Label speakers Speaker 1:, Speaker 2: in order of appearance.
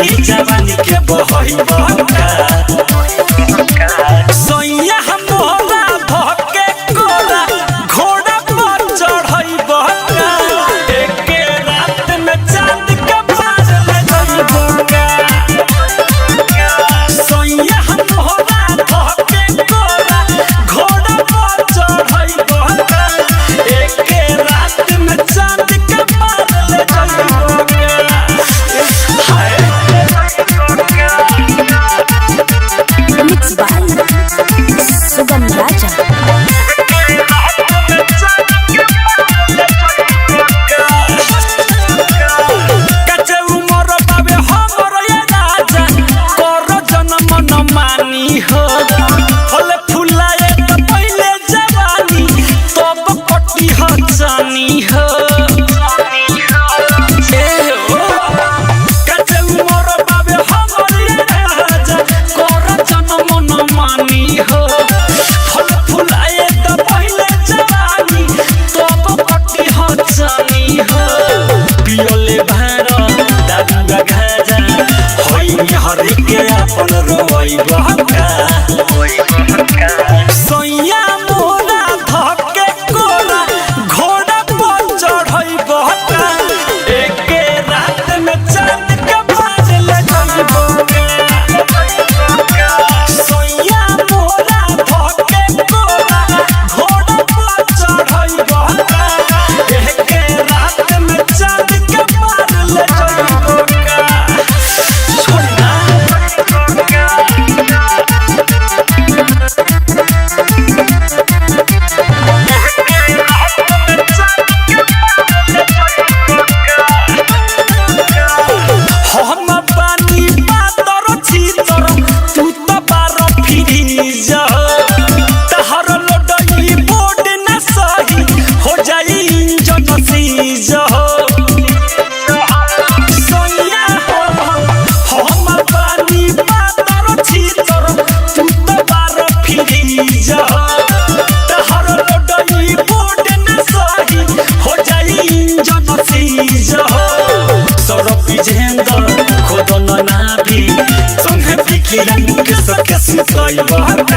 Speaker 1: पानी जवानी के बहई बहका सोइया हमरा धके कोरा घोड़ा पर चढ़ई बहका एक रात में चांद के पार ले जाई बहका सोइया हमरा धके कोरा घोड़ा पर चढ़ई बहका एक रात में चांद के पार ले जाई बहका
Speaker 2: Mixed by Sugam Raja.
Speaker 1: कच्चे उमर बाबे हमर ये राजा कर जन्म न मानी हो फल फुलाए त पहिले जवानी तब कटी ह जानी हो कच्चे उमर बाबे हमर ये राजा कर जन्म न मानी हो फल फुलाए त पहिले जवानी तब कटी ह जानी हो पियोले भारो दादुगा घाजा होई हरि के अपन रोई बहका सोइया मोरा धके कोरा घोड़ा पर चढ़ई बहका एक रात में चांद के पार ले जाई बहका सोइया मोरा धके कोरा घोड़ा पर चढ़ई बहका एक रात में चांद के पार ले जाई बहका छोड़ना हम पानी पातर छीतर तू तो बार फिरी जा तहर लोडई बोर्ड न सही हो जाई इंजन सीज सोइया हम पानी पातर छीतर तू तो बार फिरी जा तहर लोडई बोर्ड न सही हो जाई इंजन सीज सरपी जेंदर खोदन नाभी संगे बिकिरन के सके सुतई बहका